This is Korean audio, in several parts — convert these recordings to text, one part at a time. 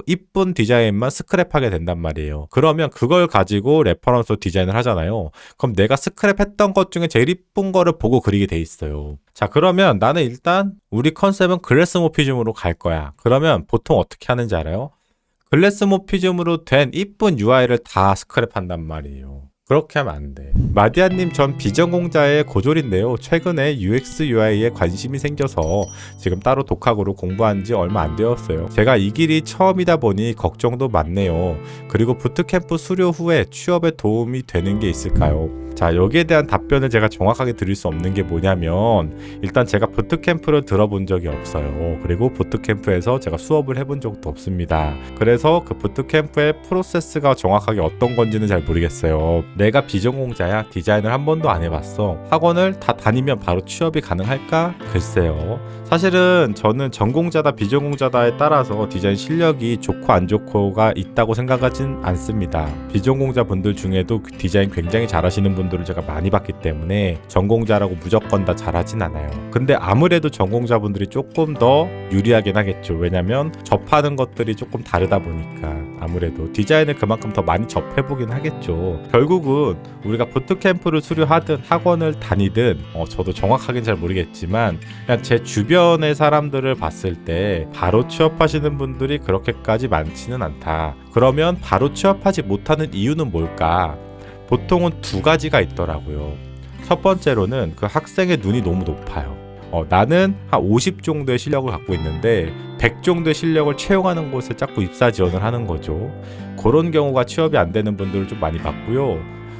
이쁜 디자인만 스크랩하게 된단 말이에요. 그러면 그걸 가지고 레퍼런스로 디자인을 하잖아요. 그럼 내가 스크랩했던 것 중에 제일 이쁜 거를 보고 그리게 돼 있어요. 자, 그러면 나는 일단 우리 컨셉은 글래스 모피즘으로 갈 거야. 그러면 보통 어떻게 하는지 알아요? 글래스 모피즘으로 된 이쁜 UI를 다 스크랩한단 말이에요. 그렇게 하면 안 돼. 마디아님, 전 비전공자의 고졸인데요. 최근에 UX UI에 관심이 생겨서 지금 따로 독학으로 공부한 지 얼마 안 되었어요. 제가 이 길이 처음이다 보니 걱정도 많네요. 그리고 부트캠프 수료 후에 취업에 도움이 되는 게 있을까요? 자, 여기에 대한 답변을 제가 정확하게 드릴 수 없는 게 뭐냐면, 일단 제가 부트캠프를 들어본 적이 없어요. 그리고 부트캠프에서 제가 수업을 해본 적도 없습니다. 그래서 그 부트캠프의 프로세스가 정확하게 어떤 건지는 잘 모르겠어요. 내가 비전공자야, 디자인을 한 번도 안 해봤어. 학원을 다 다니면 바로 취업이 가능할까? 글쎄요. 사실은 저는 전공자다 비전공자다에 따라서 디자인 실력이 좋고 안 좋고가 있다고 생각하진 않습니다. 비전공자 분들 중에도 디자인 굉장히 잘하시는 분들을 제가 많이 봤기 때문에 전공자라고 무조건 다 잘하진 않아요. 근데 아무래도 전공자분들이 조금 더 유리하긴 하겠죠. 왜냐면 접하는 것들이 조금 다르다 보니까 아무래도 디자인을 그만큼 더 많이 접해보긴 하겠죠. 결국은 우리가 부트캠프를 수료하든 학원을 다니든 저도 정확하긴 잘 모르겠지만 그냥 제 주변의 사람들을 봤을 때 바로 취업하시는 분들이 그렇게까지 많지는 않다. 그러면 바로 취업하지 못하는 이유는 뭘까? 보통은 두 가지가 있더라고요. 첫 번째로는 그 학생의 눈이 너무 높아요. 나는 한 50 정도의 실력을 갖고 있는데 100 정도의 실력을 채용하는 곳에 자꾸 입사 지원을 하는 거죠. 그런 경우가 취업이 안 되는 분들을 좀 많이 봤고요.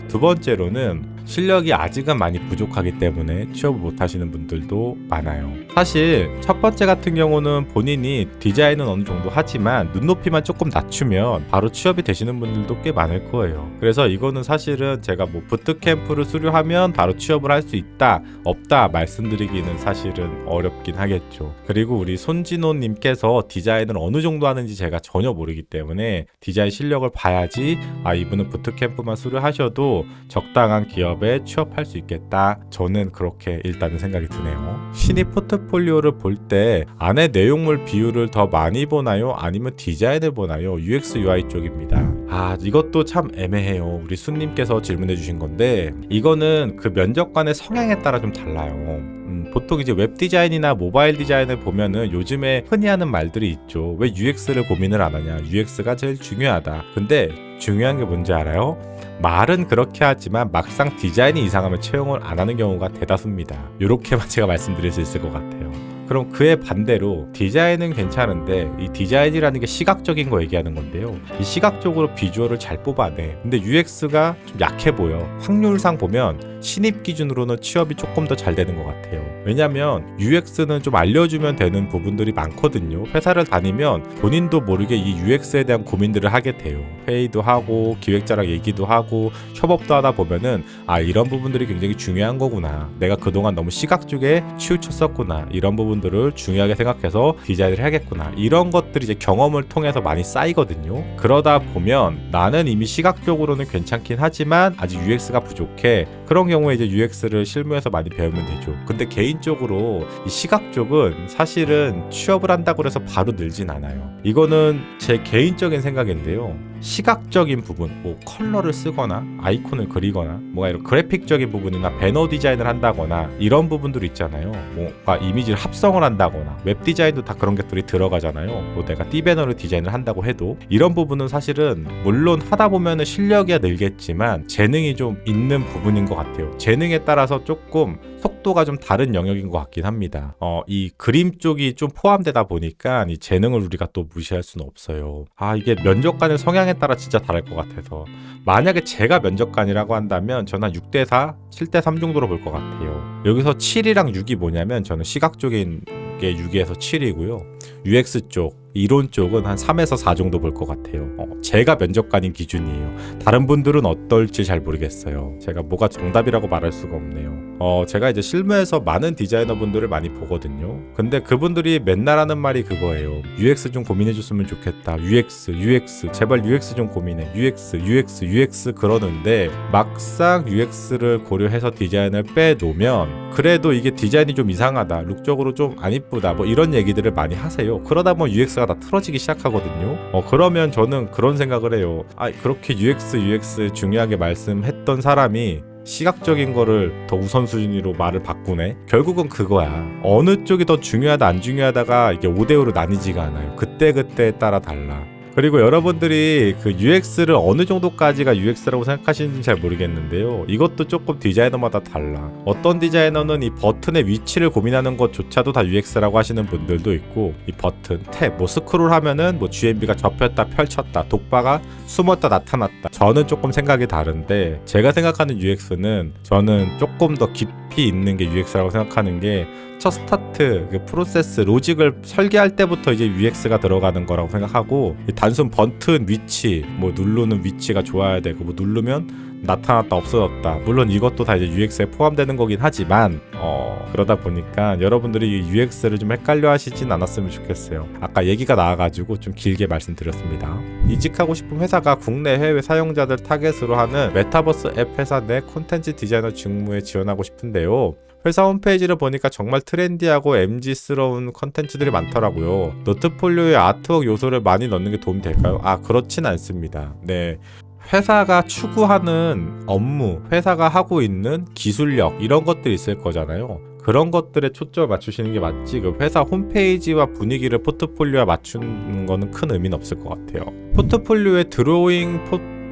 두 번째로는 실력이 아직은 많이 부족하기 때문에 취업을 못 하시는 분들도 많아요. 사실 첫 번째 같은 경우는 본인이 디자인은 어느 정도 하지만 눈높이만 조금 낮추면 바로 취업이 되시는 분들도 꽤 많을 거예요. 그래서 이거는 사실은 제가 뭐 부트캠프를 수료하면 바로 취업을 할 수 있다 없다 말씀드리기는 사실은 어렵긴 하겠죠. 그리고 우리 손진호님께서 디자인을 어느 정도 하는지 제가 전혀 모르기 때문에 디자인 실력을 봐야지 이분은 부트캠프만 수료하셔도 적당한 기업에 취업할 수 있겠다. 저는 그렇게 일단은 생각이 드네요. 신입 포트폴리오를 볼 때 안에 내용물 비율을 더 많이 보나요? 아니면 디자인을 보나요? UX UI 쪽입니다. 이것도 참 애매해요. 우리 순님께서 질문해 주신 건데 이거는 그 면접관의 성향에 따라 좀 달라요. 보통 이제 웹 디자인이나 모바일 디자인을 보면은 요즘에 흔히 하는 말들이 있죠. 왜 UX를 고민을 안 하냐? UX가 제일 중요하다. 근데 중요한 게 뭔지 알아요? 말은 그렇게 하지만 막상 디자인이 이상하면 채용을 안 하는 경우가 대다수입니다. 이렇게만 제가 말씀드릴 수 있을 것 같아요. 그럼 그에 반대로 디자인은 괜찮은데 이 디자인이라는 게 시각적인 거 얘기하는 건데요. 이 시각적으로 비주얼을 잘 뽑아내. 근데 UX가 좀 약해 보여. 확률상 보면 신입 기준으로는 취업이 조금 더 잘 되는 것 같아요. 왜냐면 UX는 좀 알려주면 되는 부분들이 많거든요. 회사를 다니면 본인도 모르게 이 UX에 대한 고민들을 하게 돼요. 회의도 하고 기획자랑 얘기도 하고 협업도 하다 보면은 이런 부분들이 굉장히 중요한 거구나. 내가 그동안 너무 시각 쪽에 치우쳤었구나. 이런 부분들을 중요하게 생각해서 디자인을 해야겠구나. 이런 것들이 이제 경험을 통해서 많이 쌓이거든요. 그러다 보면 나는 이미 시각적으로는 괜찮긴 하지만 아직 UX가 부족해. 그런 경우에 이제 UX를 실무에서 많이 배우면 되죠. 근데 개인적으로 이 시각 쪽은 사실은 취업을 한다고 해서 바로 늘진 않아요. 이거는 제 개인적인 생각인데요. 시각적인 부분, 뭐 컬러를 쓰거나 아이콘을 그리거나 뭔가 이런 그래픽적인 부분이나 배너 디자인을 한다거나 이런 부분들 있잖아요. 뭔가 이미지를 합성을 한다거나 웹 디자인도 다 그런 것들이 들어가잖아요. 뭐 내가 띠배너를 디자인을 한다고 해도 이런 부분은 사실은 물론 하다 보면은 실력이 늘겠지만 재능이 좀 있는 부분인 것 같아요. 재능에 따라서 조금 속도가 좀 다른 영역인 것 같긴 합니다. 이 그림 쪽이 좀 포함되다 보니까 이 재능을 우리가 또 무시할 수는 없어요. 이게 면접관의 성향에 따라 진짜 다를 것 같아서 만약에 제가 면접관이라고 한다면 저는 한 6대4, 7대3 정도로 볼 것 같아요. 여기서 7이랑 6이 뭐냐면 저는 시각적인 게 6에서 7이고요. UX 쪽 이론 쪽은 한 3에서 4 정도 볼 것 같아요. 제가 면접관인 기준이에요. 다른 분들은 어떨지 잘 모르겠어요. 제가 뭐가 정답이라고 말할 수가 없네요. 제가 이제 실무에서 많은 디자이너 분들을 많이 보거든요. 근데 그분들이 맨날 하는 말이 그거예요. UX 좀 고민해줬으면 좋겠다. UX 제발 UX 좀 고민해. UX 그러는데 막상 UX를 고려해서 디자인을 빼놓으면 그래도 이게 디자인이 좀 이상하다. 룩적으로 좀 안 이쁘다. 뭐 이런 얘기들을 많이 하세요. 그러다 보면 UX가 UX가 다 틀어지기 시작하거든요. 그러면 저는 그런 생각을 해요. 그렇게 UX 중요하게 말씀했던 사람이 시각적인 거를 더 우선순위로 말을 바꾸네. 결국은 그거야. 어느 쪽이 더 중요하다 안 중요하다가 이게 5대5로 나뉘지가 않아요. 그때그때에 따라 달라. 그리고 여러분들이 그 UX를 어느 정도까지가 UX라고 생각하시는지 잘 모르겠는데요. 이것도 조금 디자이너마다 달라. 어떤 디자이너는 이 버튼의 위치를 고민하는 것조차도 다 UX라고 하시는 분들도 있고, 이 버튼, 탭, 스크롤 하면은 GMB가 접혔다 펼쳤다, 독바가 숨었다 나타났다. 저는 조금 생각이 다른데, 제가 생각하는 UX는 저는 조금 더 깊이 있는 게 UX라고 생각하는 게, 첫 스타트, 그 프로세스, 로직을 설계할 때부터 이제 UX가 들어가는 거라고 생각하고, 단순 버튼 위치, 누르는 위치가 좋아야 되고, 누르면 나타났다 없어졌다. 물론 이것도 다 이제 UX에 포함되는 거긴 하지만, 그러다 보니까 여러분들이 UX를 좀 헷갈려 하시진 않았으면 좋겠어요. 아까 얘기가 나와가지고 좀 길게 말씀드렸습니다. 이직하고 싶은 회사가 국내 해외 사용자들 타겟으로 하는 메타버스 앱 회사 내 콘텐츠 디자이너 직무에 지원하고 싶은데요. 회사 홈페이지를 보니까 정말 트렌디하고 MZ스러운 컨텐츠들이 많더라고요. 노트폴리오에 아트웍 요소를 많이 넣는 게 도움이 될까요? 그렇진 않습니다. 네. 회사가 추구하는 업무, 회사가 하고 있는 기술력 이런 것들이 있을 거잖아요. 그런 것들에 초점을 맞추시는 게 맞지, 그 회사 홈페이지와 분위기를 포트폴리오에 맞추는 거는 큰 의미는 없을 것 같아요. 포트폴리오에 드로잉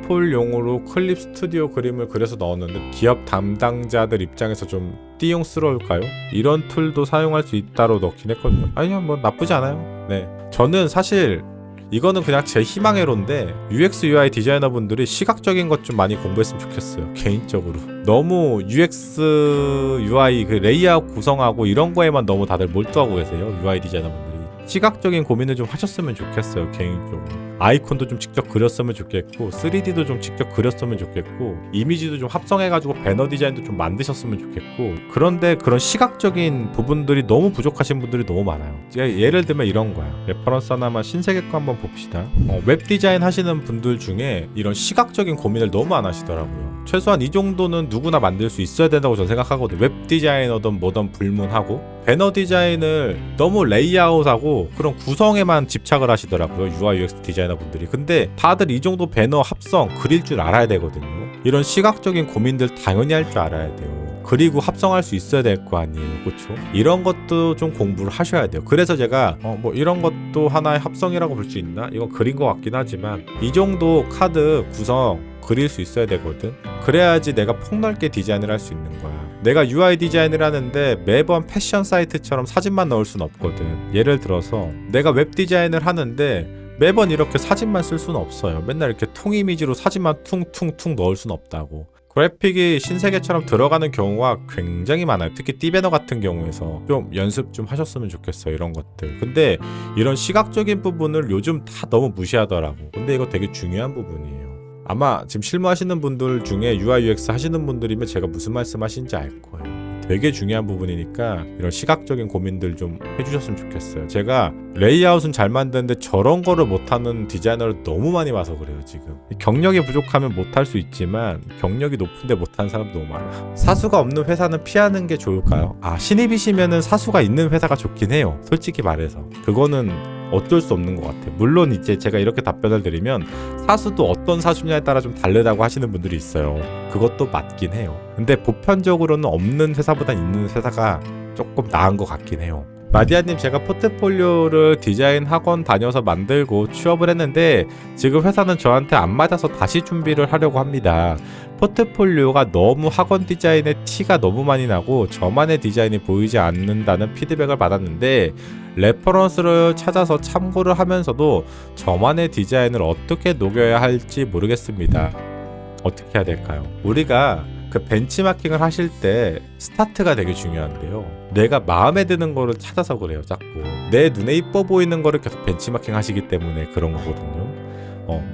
용으로 클립 스튜디오 그림을 그려서 넣었는데 기업 담당자들 입장에서 좀 띠용스러울까요? 이런 툴도 사용할 수 있다로 넣긴 했거든요. 아니요, 나쁘지 않아요. 네, 저는 사실 이거는 그냥 제 희망회로인데 UX UI 디자이너 분들이 시각적인 것 좀 많이 공부했으면 좋겠어요. 개인적으로 너무 UX UI 그 레이아웃 구성하고 이런 거에만 너무 다들 몰두하고 계세요. UI 디자이너 분들이 시각적인 고민을 좀 하셨으면 좋겠어요. 개인적으로 아이콘도 좀 직접 그렸으면 좋겠고, 3D도 좀 직접 그렸으면 좋겠고, 이미지도 좀 합성해가지고 배너 디자인도 좀 만드셨으면 좋겠고. 그런데 그런 시각적인 부분들이 너무 부족하신 분들이 너무 많아요. 예를 들면 이런 거야. 레퍼런스 하나만 신세계 거 한번 봅시다. 웹 디자인 하시는 분들 중에 이런 시각적인 고민을 너무 안 하시더라고요. 최소한 이 정도는 누구나 만들 수 있어야 된다고 저는 생각하거든요. 웹 디자이너든 뭐든 불문하고, 배너 디자인을 너무 레이아웃하고 그런 구성에만 집착을 하시더라고요. UI UX 디자이너 분들이. 근데 다들 이 정도 배너 합성 그릴 줄 알아야 되거든요. 이런 시각적인 고민들 당연히 할 줄 알아야 돼요. 그리고 합성할 수 있어야 될 거 아니에요. 그렇죠? 이런 것도 좀 공부를 하셔야 돼요. 그래서 제가 이런 것도 하나의 합성이라고 볼 수 있나? 이건 그린 것 같긴 하지만 이 정도 카드 구성 그릴 수 있어야 되거든. 그래야지 내가 폭넓게 디자인을 할 수 있는 거야. 내가 UI 디자인을 하는데 매번 패션 사이트처럼 사진만 넣을 순 없거든. 예를 들어서 내가 웹 디자인을 하는데 매번 이렇게 사진만 쓸 수는 없어요. 맨날 이렇게 통 이미지로 사진만 퉁퉁퉁 넣을 수는 없다고. 그래픽이 신세계처럼 들어가는 경우가 굉장히 많아요. 특히 띠배너 같은 경우에서 좀 연습 좀 하셨으면 좋겠어요. 이런 것들. 근데 이런 시각적인 부분을 요즘 다 너무 무시하더라고. 근데 이거 되게 중요한 부분이에요. 아마 지금 실무하시는 분들 중에 UI UX 하시는 분들이면 제가 무슨 말씀 하시는지 알 거예요. 되게 중요한 부분이니까 이런 시각적인 고민들 좀 해주셨으면 좋겠어요. 제가 레이아웃은 잘 만드는데 저런 거를 못하는 디자이너를 너무 많이 봐서 그래요. 지금 경력이 부족하면 못할 수 있지만 경력이 높은데 못하는 사람 너무 많아. 사수가 없는 회사는 피하는 게 좋을까요? 신입이시면은 사수가 있는 회사가 좋긴 해요. 솔직히 말해서 그거는 어쩔 수 없는 것 같아요. 물론 이제 제가 이렇게 답변을 드리면 사수도 어떤 사수냐에 따라 좀 다르다고 하시는 분들이 있어요. 그것도 맞긴 해요. 근데 보편적으로는 없는 회사보다 있는 회사가 조금 나은 것 같긴 해요. 마디아님, 제가 포트폴리오를 디자인 학원 다녀서 만들고 취업을 했는데 지금 회사는 저한테 안 맞아서 다시 준비를 하려고 합니다. 포트폴리오가 너무 학원 디자인의 티가 너무 많이 나고 저만의 디자인이 보이지 않는다는 피드백을 받았는데 레퍼런스를 찾아서 참고를 하면서도 저만의 디자인을 어떻게 녹여야 할지 모르겠습니다. 어떻게 해야 될까요? 우리가 그 벤치마킹을 하실 때 스타트가 되게 중요한데요. 내가 마음에 드는 거를 찾아서 그래요. 자꾸 내 눈에 이뻐 보이는 거를 계속 벤치마킹 하시기 때문에 그런 거거든요.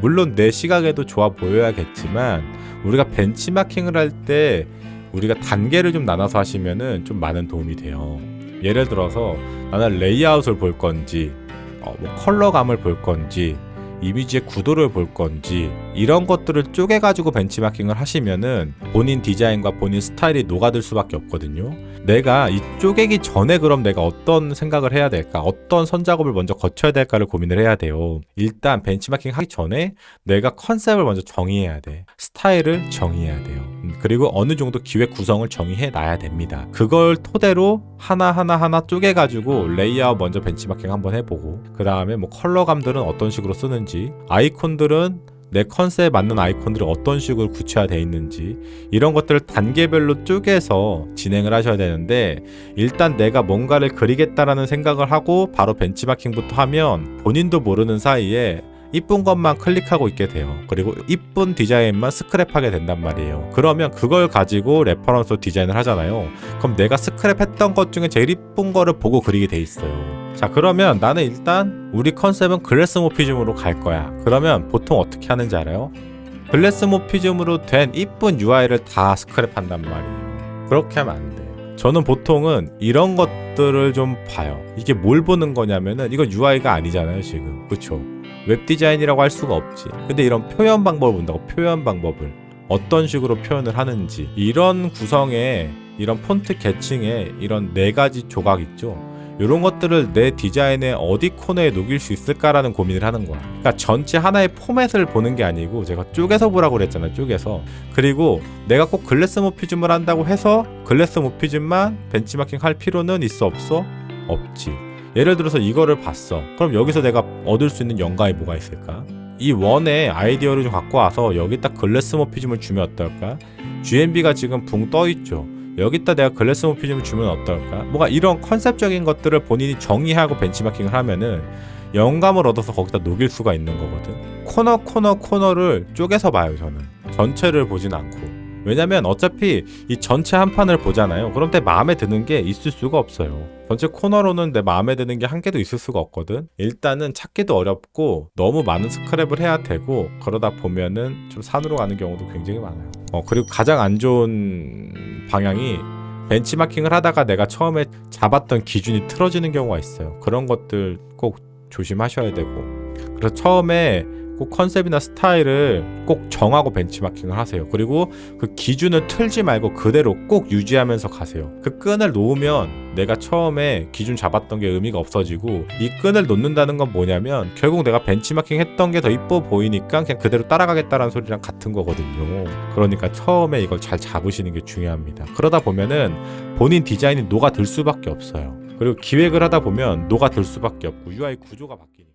물론 내 시각에도 좋아 보여야겠지만 우리가 벤치마킹을 할 때 우리가 단계를 좀 나눠서 하시면은 좀 많은 도움이 돼요. 예를 들어서 나는 레이아웃을 볼 건지 컬러감을 볼 건지 이미지의 구도를 볼 건지 이런 것들을 쪼개가지고 벤치마킹을 하시면은 본인 디자인과 본인 스타일이 녹아들 수밖에 없거든요. 내가 이 쪼개기 전에 그럼 내가 어떤 생각을 해야 될까? 어떤 선작업을 먼저 거쳐야 될까를 고민을 해야 돼요. 일단 벤치마킹 하기 전에 내가 컨셉을 먼저 정의해야 돼. 스타일을 정의해야 돼요. 그리고 어느 정도 기획 구성을 정의해 놔야 됩니다. 그걸 토대로 하나 쪼개가지고 레이아웃 먼저 벤치마킹 한번 해보고 그 다음에 뭐 컬러감들은 어떤 식으로 쓰는지 아이콘들은 내 컨셉에 맞는 아이콘들이 어떤 식으로 구체화되어 있는지 이런 것들을 단계별로 쪼개서 진행을 하셔야 되는데 일단 내가 뭔가를 그리겠다라는 생각을 하고 바로 벤치마킹부터 하면 본인도 모르는 사이에 이쁜 것만 클릭하고 있게 돼요. 그리고 이쁜 디자인만 스크랩하게 된단 말이에요. 그러면 그걸 가지고 레퍼런스로 디자인을 하잖아요. 그럼 내가 스크랩했던 것 중에 제일 이쁜 거를 보고 그리게 돼 있어요. 자, 그러면 나는 일단 우리 컨셉은 글래스 모피즘으로 갈 거야. 그러면 보통 어떻게 하는지 알아요? 글래스 모피즘으로 된 이쁜 UI를 다 스크랩한단 말이에요. 그렇게 하면 안 돼요. 저는 보통은 이런 것들을 좀 봐요. 이게 뭘 보는 거냐면은 이건 UI가 아니잖아요, 지금. 그쵸? 웹 디자인이라고 할 수가 없지. 근데 이런 표현 방법을 본다고. 표현 방법을 어떤 식으로 표현을 하는지 이런 구성에 이런 폰트 계층에 이런 4가지 조각 있죠. 이런 것들을 내 디자인의 어디 코너에 녹일 수 있을까라는 고민을 하는 거야. 그러니까 전체 하나의 포맷을 보는 게 아니고 제가 쪼개서 보라고 그랬잖아요. 쪼개서. 그리고 내가 꼭 글래스 모피즘을 한다고 해서 글래스 모피즘만 벤치마킹 할 필요는 있어 없어? 없지. 예를 들어서 이거를 봤어. 그럼 여기서 내가 얻을 수 있는 영감이 뭐가 있을까? 이 원의 아이디어를 좀 갖고 와서 여기다 글래스 모피즘을 주면 어떨까? GMB가 지금 붕 떠있죠. 여기다 내가 글래스 모피즘을 주면 어떨까? 뭔가 이런 컨셉적인 것들을 본인이 정의하고 벤치마킹을 하면은 영감을 얻어서 거기다 녹일 수가 있는 거거든. 코너를 쪼개서 봐요. 저는 전체를 보진 않고. 왜냐면 어차피 이 전체 한 판을 보잖아요. 그럼 내 마음에 드는 게 있을 수가 없어요. 전체 코너로는 내 마음에 드는 게 한 개도 있을 수가 없거든. 일단은 찾기도 어렵고 너무 많은 스크랩을 해야 되고 그러다 보면은 좀 산으로 가는 경우도 굉장히 많아요. 그리고 가장 안 좋은 방향이 벤치마킹을 하다가 내가 처음에 잡았던 기준이 틀어지는 경우가 있어요. 그런 것들 꼭 조심하셔야 되고. 그래서 처음에 꼭 컨셉이나 스타일을 꼭 정하고 벤치마킹을 하세요. 그리고 그 기준을 틀지 말고 그대로 꼭 유지하면서 가세요. 그 끈을 놓으면 내가 처음에 기준 잡았던 게 의미가 없어지고 이 끈을 놓는다는 건 뭐냐면 결국 내가 벤치마킹 했던 게 더 이뻐 보이니까 그냥 그대로 따라가겠다라는 소리랑 같은 거거든요. 그러니까 처음에 이걸 잘 잡으시는 게 중요합니다. 그러다 보면은 본인 디자인이 녹아들 수밖에 없어요. 그리고 기획을 하다 보면 녹아들 수밖에 없고 UI 구조가 바뀌니까